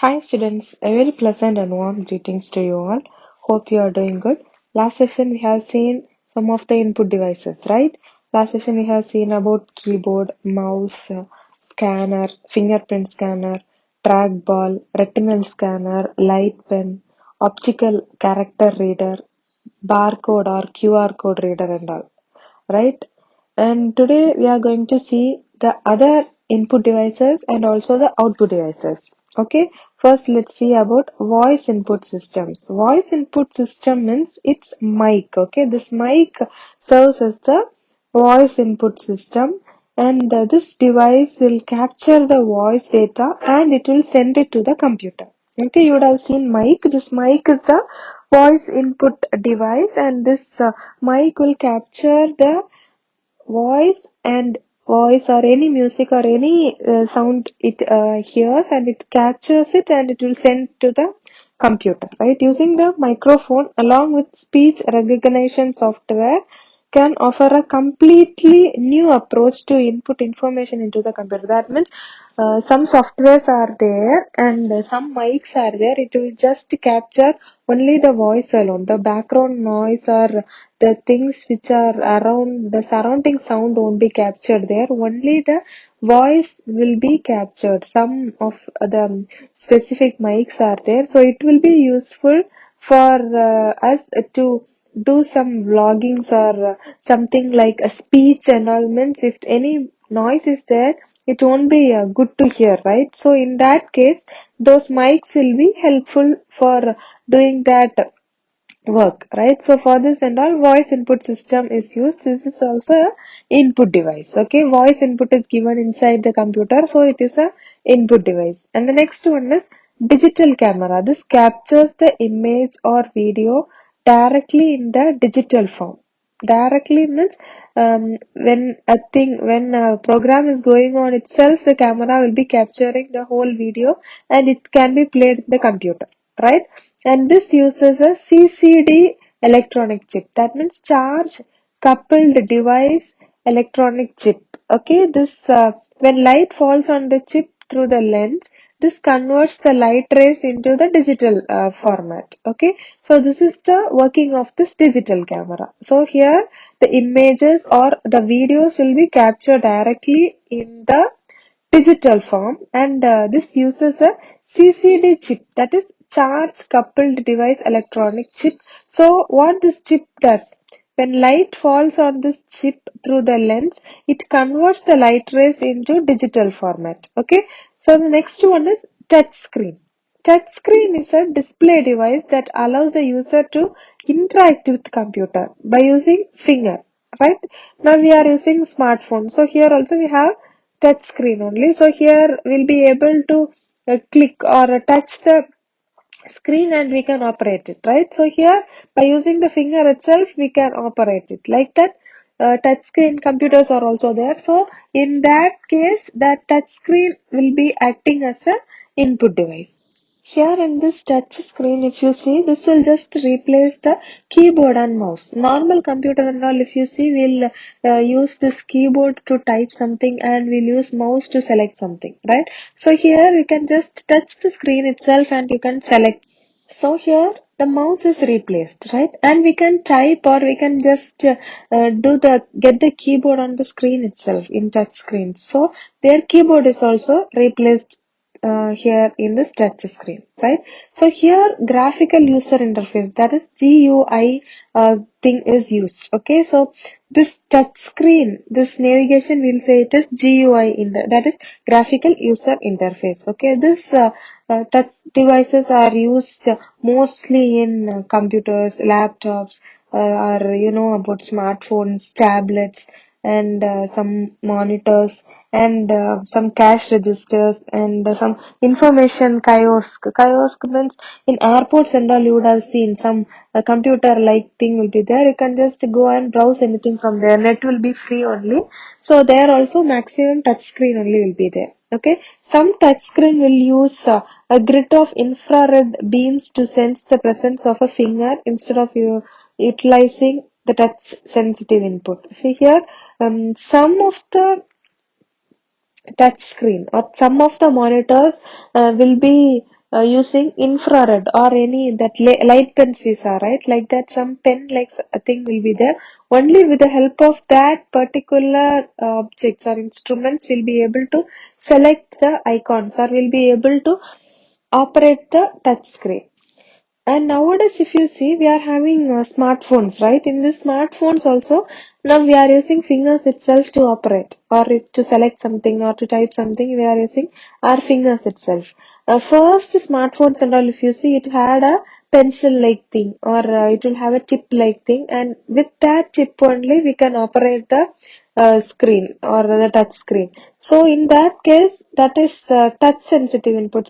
Hi students, a very pleasant and warm greetings to you all. Hope you are doing good. Last session we have seen some of the input devices, right? Last session we have seen about keyboard, mouse, scanner, fingerprint scanner, trackball, retinal scanner, light pen, optical character reader, barcode or QR code reader and all, right? And today we are going to see the other input devices and also the output devices. Okay, first let's see about voice input systems. Voice input system means it's mic. Okay, this mic serves as the voice input system, and this device will capture the voice data and it will send it to the computer. Okay, you would have seen mic. This mic is the voice input device, and this mic will capture the voice and voice or any music or any sound it hears, and it captures it and it will send to the computer, right? Using the microphone along with speech recognition software can offer a completely new approach to input information into the computer. That means some softwares are there and some mics are there. It will just capture only the voice alone. The background noise or the things which are around the surrounding sound won't be captured there. Only the voice will be captured. Some of the specific mics are there. So it will be useful for us to do some vloggings or something like a speech and all. Means if any noise is there, it won't be good to hear, right? So in that case, those mics will be helpful for doing that work, right? So for this and all, voice input system is used. This is also a input device. Okay, voice input is given inside the computer, so it is a input device. And the next one is digital camera. This captures the image or video directly in the digital form. Directly means when a program is going on itself, the camera will be capturing the whole video and it can be played in the computer, right? And this uses a CCD electronic chip. That means charge coupled device electronic chip. Okay, this when light falls on the chip through the lens, this converts the light rays into the digital format. Okay, so this is the working of this digital camera. So here the images or the videos will be captured directly in the digital form, and this uses a CCD chip, that is charge coupled device electronic chip. So what this chip does, when light falls on this chip through the lens, it converts the light rays into digital format. Okay, so the next one is touch screen. Touch screen is a display device that allows the user to interact with computer by using finger, right? Now we are using smartphone, so here also we have touch screen only. So here we'll be able to click or touch the screen and we can operate it, right? So here by using the finger itself we can operate it like that. Touch screen computers are also there. So in that case, that touch screen will be acting as a input device. Here in this touch screen, if you see, this will just replace the keyboard and mouse. Normal computer and all, if you see, we'll use this keyboard to type something and we'll use mouse to select something, right? So here we can just touch the screen itself and you can select. So here the mouse is replaced, right? And we can type or we can just get the keyboard on the screen itself in touch screen. So their keyboard is also replaced here in this touch screen, right? So here graphical user interface, that is GUI thing is used. Okay, so this touch screen, this navigation, we'll say it is GUI in the, that is graphical user interface. Okay, this touch devices are used mostly in computers, laptops, or about smartphones, tablets, and some monitors, and some cash registers, and some information kiosk. Kiosk means in airports and all, you would have seen some computer like thing will be there. You can just go and browse anything from there. Net will be free only. So there also maximum touch screen only will be there. Okay. Some touch screen will use a grid of infrared beams to sense the presence of a finger instead of you utilizing the touch sensitive input. See here, some of the touch screen or some of the monitors will be using infrared or any that light pens we saw, right? Like that, some pen like a thing will be there. Only with the help of that particular objects or instruments, we'll be able to select the icons or we'll be able to operate the touch screen. And nowadays, if you see, we are having smartphones, right? In the smartphones also, now we are using fingers itself to operate or to select something or to type something. We are using our fingers itself. First smartphones and all, if you see, it had a pencil-like thing or it will have a tip-like thing, and with that tip only we can operate the screen or the touch screen. So in that case, that is touch sensitive input.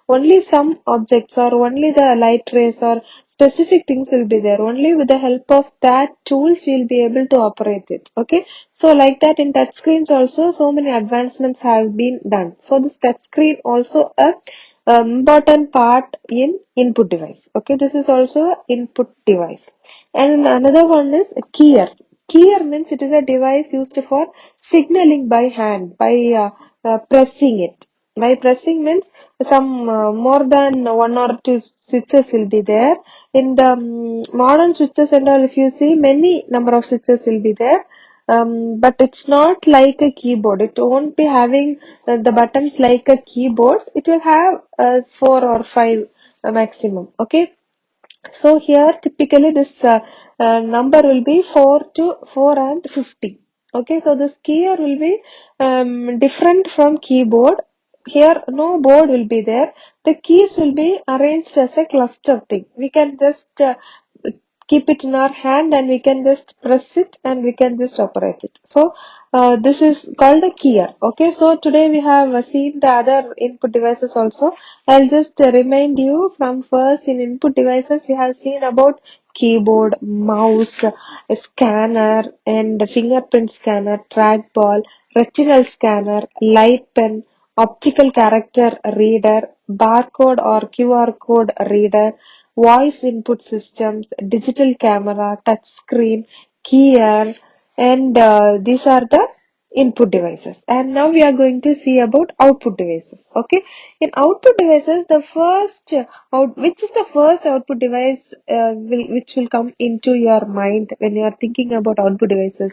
Only some objects or only the light rays or specific things will be there. Only with the help of that tools we'll be able to operate it. Okay. So like that in touch screens also, so many advancements have been done. So this touch screen also a important part in input device. Okay. This is also a input device. And another one is a keyer. Keyer means it is a device used for signaling by hand, by pressing it. By pressing means some more than one or two switches will be there. In the modern switches and all, if you see, many number of switches will be there. But it's not like a keyboard. It won't be having the buttons like a keyboard. It will have four or five maximum. Okay. So here typically this number will be 4 and 50. Okay, so this keyer will be different from keyboard. Here no board will be there. The keys will be arranged as a cluster thing. We can just keep it in our hand and we can just press it and we can just operate it. So this is called a keyer. Okay, so today we have seen the other input devices also. I'll just remind you from first in input devices we have seen about keyboard, mouse, a scanner and fingerprint scanner, trackball, retinal scanner, light pen, optical character reader, barcode or QR code reader, voice input systems, digital camera, touch screen, keyer, and these are the input devices. And now we are going to see about output devices. Okay, in output devices, the first which is the first output device which will come into your mind when you are thinking about output devices?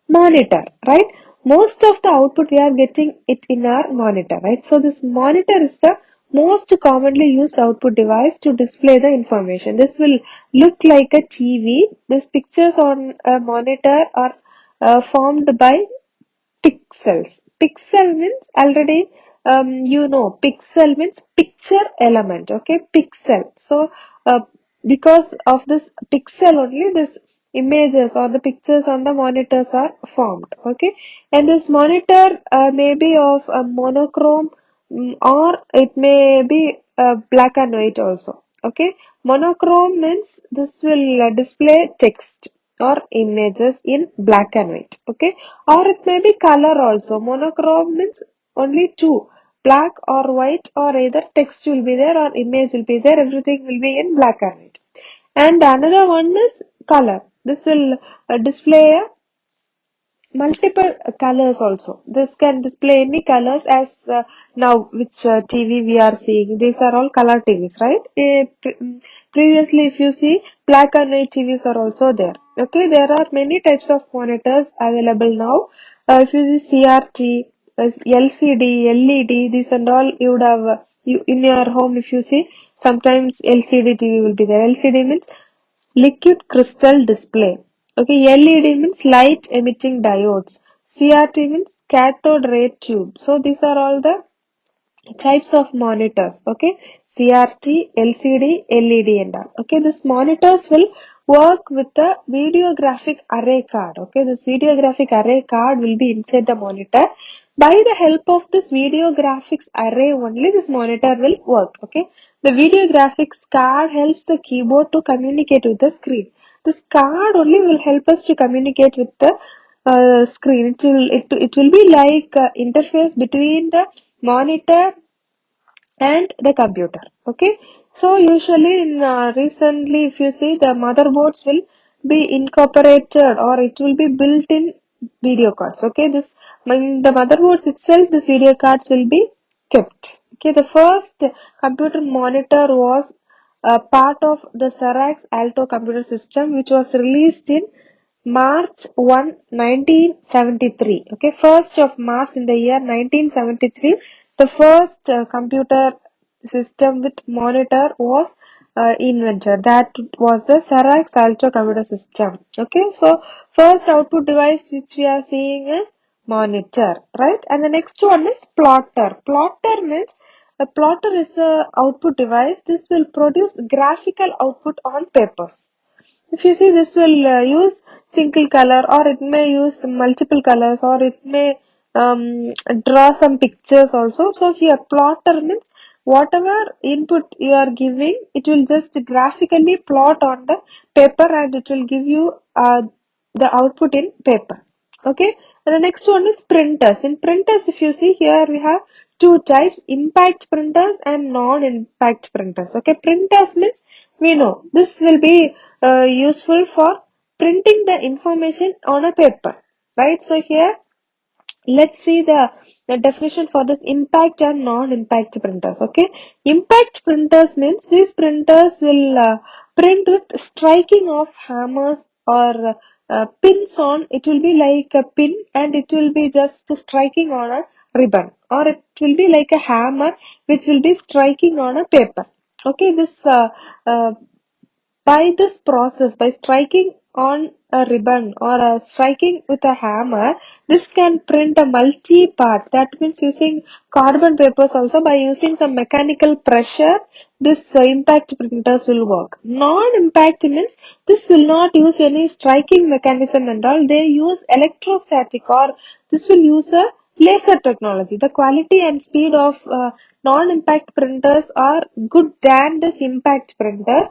Monitor, right? Most of the output we are getting it in our monitor, right? So this monitor is the most commonly used output device to display the information. This will look like a TV. These pictures on a monitor are formed by pixels. Pixel means already pixel means picture element. Okay, pixel. So because of this pixel only, this images or the pictures on the monitors are formed. Okay, and this monitor may be of a monochrome, or it may be black and white also. Okay, monochrome means this will display text or images in black and white. Okay, or it may be color also. Monochrome means only two, black or white, or either text will be there or image will be there. Everything will be in black and white. And another one is color. This will display a multiple colors also. This can display any colors as now which TV we are seeing. These are all color TVs, right? Previously, if you see, black and white TVs are also there. Okay, there are many types of monitors available now. If you see CRT, LCD, LED, these and all you would have in your home. If you see, sometimes LCD TV will be there. LCD means liquid crystal display. Okay, LED means light emitting diodes. CRT means cathode ray tube. So these are all the types of monitors. Okay, CRT, LCD, LED and all. Okay, this monitors will work with the video graphic array card. Okay, this video graphic array card will be inside the monitor. By the help of this video graphics array only, this monitor will work. Okay, the video graphics card helps the keyboard to communicate with the screen. This card only will help us to communicate with the screen. It will be like interface between the monitor and the computer. Okay, so usually in recently, if you see, the motherboards will be incorporated or it will be built in video cards. Okay, this in the motherboards itself, this video cards will be kept. Okay, the first computer monitor was part of the Xerox Alto computer system, which was released in March 1, 1973. Okay, 1st of March in the year 1973, the first computer system with monitor was invented. That was the Xerox Alto computer system. Okay, so first output device which we are seeing is monitor, right? And the next one is plotter. Plotter means a plotter is a output device. This will produce graphical output on papers. If you see, this will use single color, or it may use multiple colors, or it may draw some pictures also. So here plotter means whatever input you are giving, it will just graphically plot on the paper and it will give you the output in paper. Okay, and the next one is printers. In printers, if you see here, we have two types: impact printers and non-impact printers. Okay, printers means we know this will be useful for printing the information on a paper, right? So here let's see the definition for this impact and non-impact printers. Okay, impact printers means these printers will print with striking of hammers or pins on. It will be like a pin and it will be just striking on a ribbon, or it will be like a hammer which will be striking on a paper. Okay, this by this process, by striking on a ribbon or striking with a hammer, this can print a multi-part. That means using carbon papers also. By using some mechanical pressure, this impact printers will work. Non-impact means this will not use any striking mechanism and all. They use electrostatic, or this will use a laser technology. The quality and speed of non-impact printers are good than this impact printers,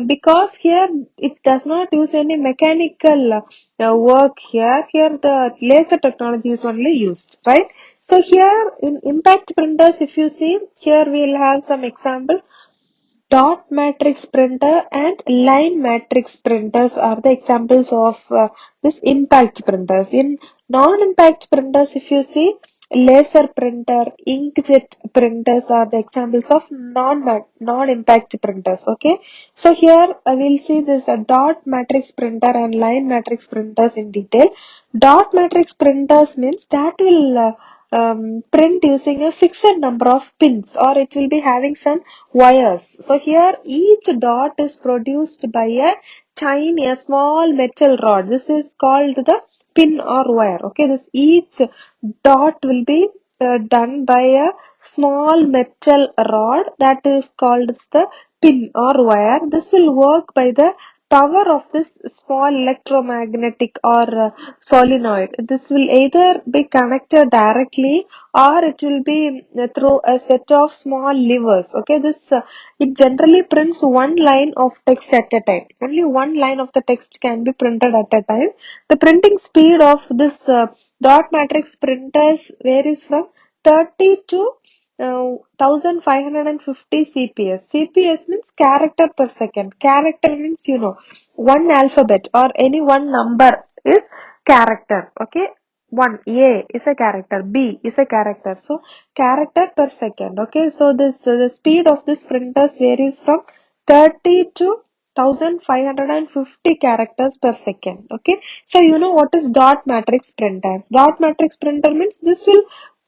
because here it does not use any mechanical work here. Here the laser technology is only used, right? So here in impact printers, if you see, here we'll have some examples. Dot matrix printer and line matrix printers are the examples of this impact printers. In non-impact printers, if you see, laser printer, inkjet printers are the examples of non-impact printers. Okay, so here we'll see this dot matrix printer and line matrix printers in detail. Dot matrix printers means that will print using a fixed number of pins, or it will be having some wires. So here each dot is produced by a chain, a small metal rod. This is called the pin or wire. Okay, this each dot will be done by a small metal rod, that is called as the pin or wire. This will work by the power of this small electromagnetic or solenoid. This will either be connected directly, or it will be through a set of small levers. Okay, this it generally prints one line of text at a time. Only one line of the text can be printed at a time. The printing speed of this dot matrix printers varies from 30 to 1550 CPS. CPS means character per second. Character means, one alphabet or any one number is character. Okay, one A is a character, B is a character. So character per second. Okay, so this the speed of this printers varies from 30 to 1550 characters per second. Okay, so you know what is dot matrix printer. Dot matrix printer means this will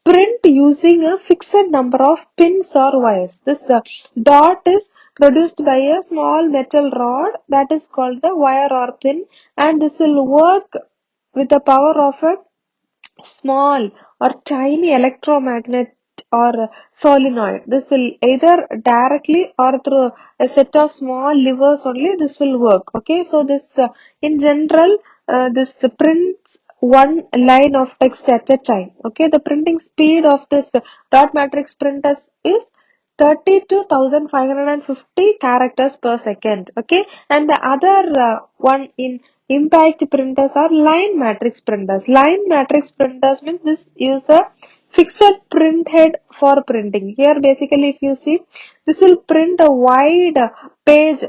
print using a fixed number of pins or wires. This dot is produced by a small metal rod, that is called the wire or pin, and this will work with the power of a small or tiny electromagnet or solenoid. This will either directly or through a set of small levers only this will work. Okay, so this in general this prints one line of text at a time. Okay, the printing speed of this dot matrix printers is 30 to 1550 characters per second. Okay, and the other one in impact printers are line matrix printers. Line matrix printers means this use a fixed print head for printing. Here basically if you see, this will print a wide page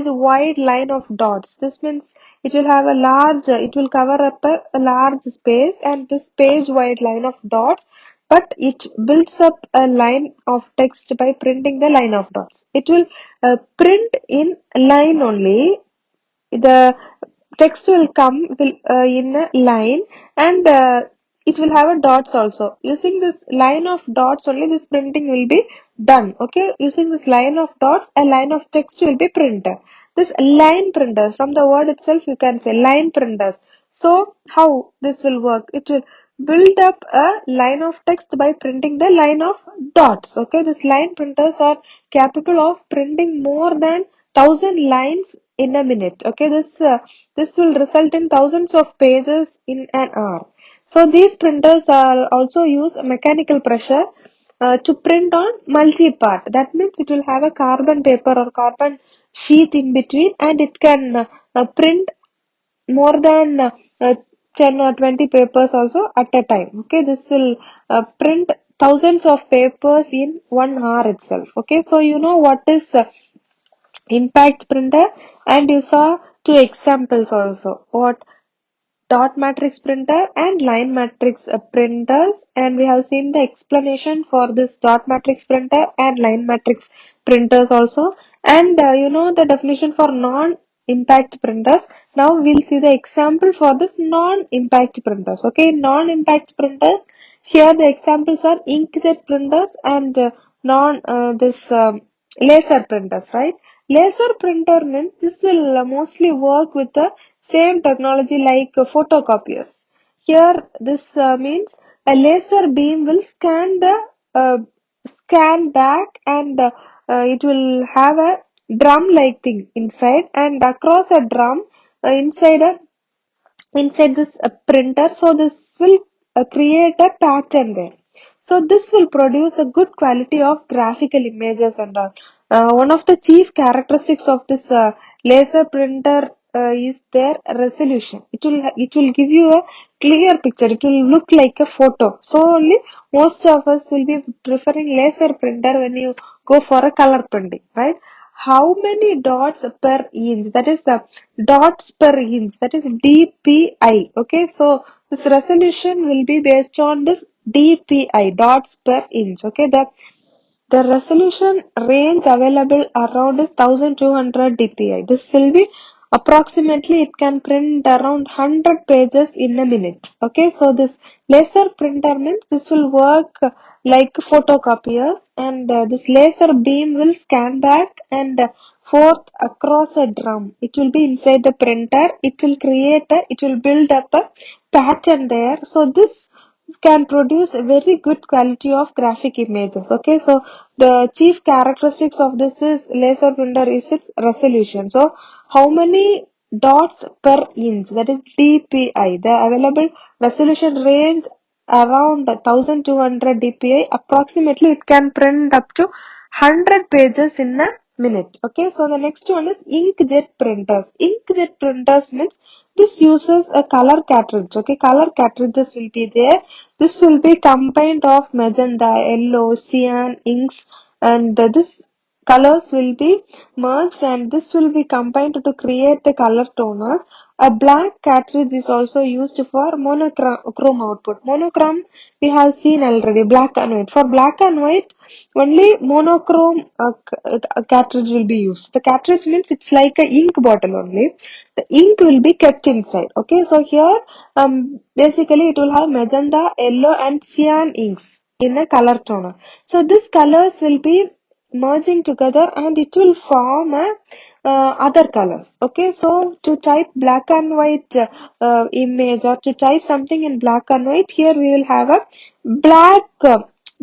wide line of dots. This means it will have a large, it will cover up a large space, and this page wide line of dots but it builds up a line of text by printing the line of dots. It will print in line only. The text will come in a line, and it will have a dots also. Using this line of dots only, this printing will be done. Okay, using this line of dots, a line of text will be printed. This line printers, from the word itself you can say line printers. So how this will work? It will build up a line of text by printing the line of dots. Okay, this line printers are capable of printing more than 1,000 lines in a minute. Okay, this will result in thousands of pages in an hour. So these printers are also use mechanical pressure to print on multi-part. That means it will have a carbon paper or carbon sheet in between, and it can print more than 10 or 20 papers also at a time. Okay, this will print thousands of papers in 1 hour itself. Okay, so you know what is impact printer, and you saw two examples also. What dot matrix printer and line matrix printers, and we have seen the explanation for this dot matrix printer and line matrix printers also, and you know the definition for non impact printers. Now we'll see the example for this non impact printers. Okay, non impact printers, here the examples are inkjet printers and non this laser printers, right? Laser printer means this will mostly work with the same technology like photocopiers. Here, this means a laser beam will uh, scan back, and it will have a drum-like thing inside, and across a drum, inside this printer. So this will create a pattern there. So this will produce a good quality of graphical images and all. One of the chief characteristics of this laser printer is their resolution. It will give you a clear picture. It will look like a photo. So only most of us will be preferring laser printer when you go for a color printing, right? How many dots per inch? That is the dots per inch. That is DPI. Okay, so this resolution will be based on this DPI, dots per inch. Okay, the resolution range available around is 1200 dpi. This will be approximately, it can print around 100 pages in a minute. Okay, so this laser printer means this will work like photocopiers, and this laser beam will scan back and forth across a drum. It will be inside the printer. It will build up a pattern there. So this can produce a very good quality of graphic images. Okay, so the chief characteristics of this is laser printer is its resolution. So how many dots per inch, that is DPI, the available resolution range around 1200 dpi. Approximately it can print up to 100 pages in a minute. Okay, so the next one is inkjet printers. Inkjet printers means this uses a color cartridge. Okay, color cartridges will be there. This will be combined of magenta, yellow, cyan inks, and this colors will be merged, and this will be combined to create the color toners. A black cartridge is also used for monochrome output. Monochrome we have seen already, black and white. For black and white, only monochrome cartridge will be used. The cartridge means it's like a ink bottle only. The ink will be kept inside. Okay, so here basically it will have magenta, yellow, and cyan inks in a color toner. So these colors will be merging together, and it will form a other colors. Okay, so to type black and white image, or to type something in black and white, here we will have a black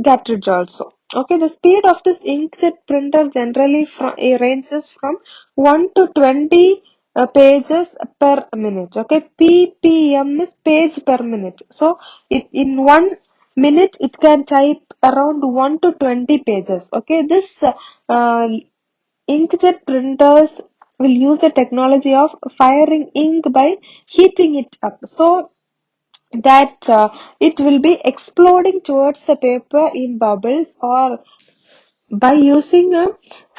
cartridge also. Okay, the speed of this inkjet printer generally ranges from 1 to 20 pages per minute. Okay, ppm is page per minute. So in 1 minute it can type around 1 to 20 pages. Okay, this inkjet printers will use the technology of firing ink by heating it up, so that it will be exploding towards the paper in bubbles, or by using a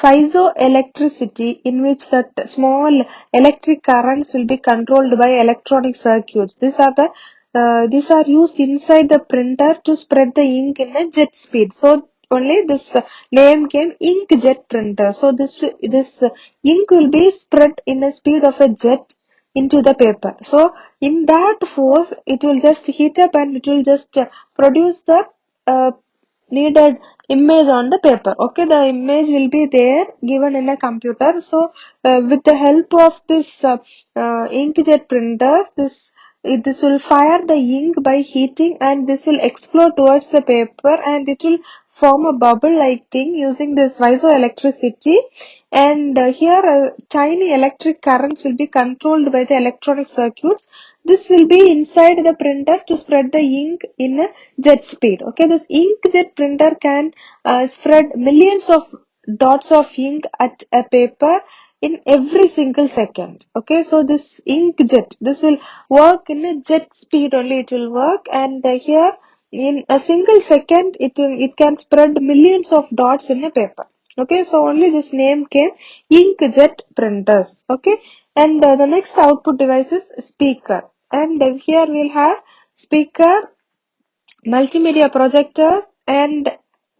piezoelectricity, in which that small electric currents will be controlled by electronic circuits. These are the these are used inside the printer to spread the ink in a jet speed. So only this name came inkjet printer. So this ink will be spread in the speed of a jet into the paper. So in that force, it will just heat up and it will just produce the uh, needed image on the paper. Okay, the image will be there given in a computer. So with the help of this inkjet printers, this will fire the ink by heating, and this will explode towards the paper, and it will form a bubble like thing using this piezoelectricity. And here tiny electric currents will be controlled by the electronic circuits. This will be inside the printer to spread the ink in a jet speed. Okay, this inkjet printer can spread millions of dots of ink at a paper in every single second. Okay, so this inkjet, this will work in a jet speed only. It will work, and here in a single second, it can spread millions of dots in a paper. Okay, so only this name came inkjet printers. Okay, and the next output device is speaker, and here we'll have speaker, multimedia projectors, and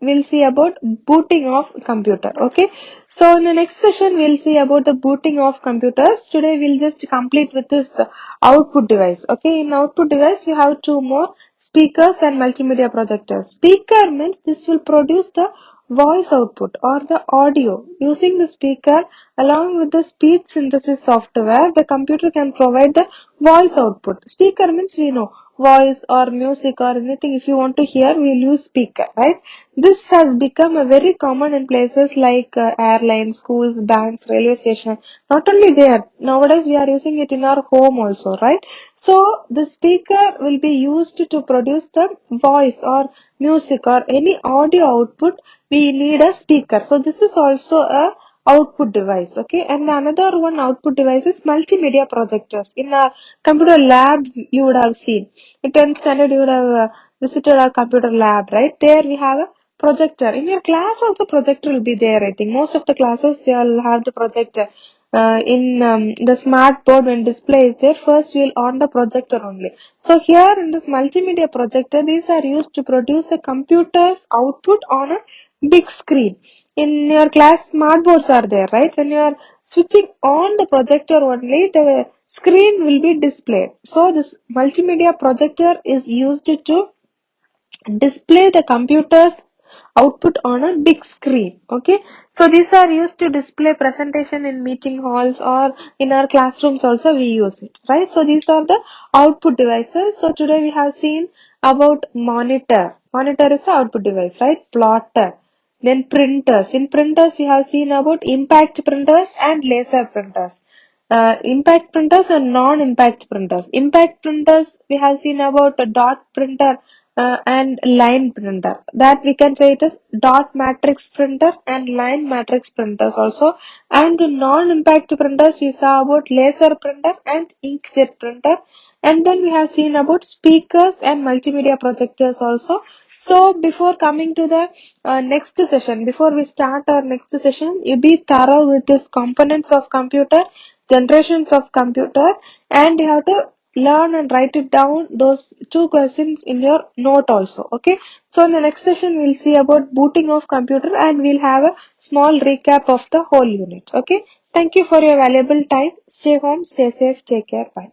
we'll see about booting of computer. Okay, so in the next session we'll see about the booting of computers. Today we'll just complete with this output device. Okay, in output device we have two more, speakers and multimedia projectors. Speaker means this will produce the voice output or the audio. Using the speaker along with the speech synthesis software, the computer can provide the voice output. Speaker means we know voice or music or anything. If you want to hear, we'll use speaker, right? This has become a very common in places like airlines, schools, banks, railway station. Not only there, nowadays we are using it in our home also, right? So the speaker will be used to produce the voice or music or any audio output. We need a speaker. So this is also a output device. Okay, and another one output device is multimedia projectors. In a computer lab you would have seen, in 10th standard you would have visited our computer lab, right? There we have a projector. In your class also projector will be there. I think most of the classes they will have the projector. In the smart board, when display is there, first we'll on the projector only. So here in this multimedia projector, these are used to produce the computer's output on a big screen. In your class, smart boards are there, right? When you are switching on the projector only, the screen will be displayed. So this multimedia projector is used to display the computer's output on a big screen. Okay, so these are used to display presentation in meeting halls or in our classrooms also we use it, right? So these are the output devices. So today we have seen about monitor is the output device, right? Plotter, then printers. In printers we have seen about impact printers and laser printers. Impact printers and non-impact printers. Impact printers we have seen about a dot printer and line printer. That we can say it is dot matrix printer and line matrix printers also. And the non-impact printers we saw about laser printer and inkjet printer. And then we have seen about speakers and multimedia projectors also. So before coming to the next session, before we start our next session, you be thorough with these components of computer, generations of computer, and you have to learn and write it down those two questions in your note also. Okay, so in the next session we'll see about booting of computer, and we'll have a small recap of the whole unit. Okay, thank you for your valuable time. Stay home, stay safe, take care, bye.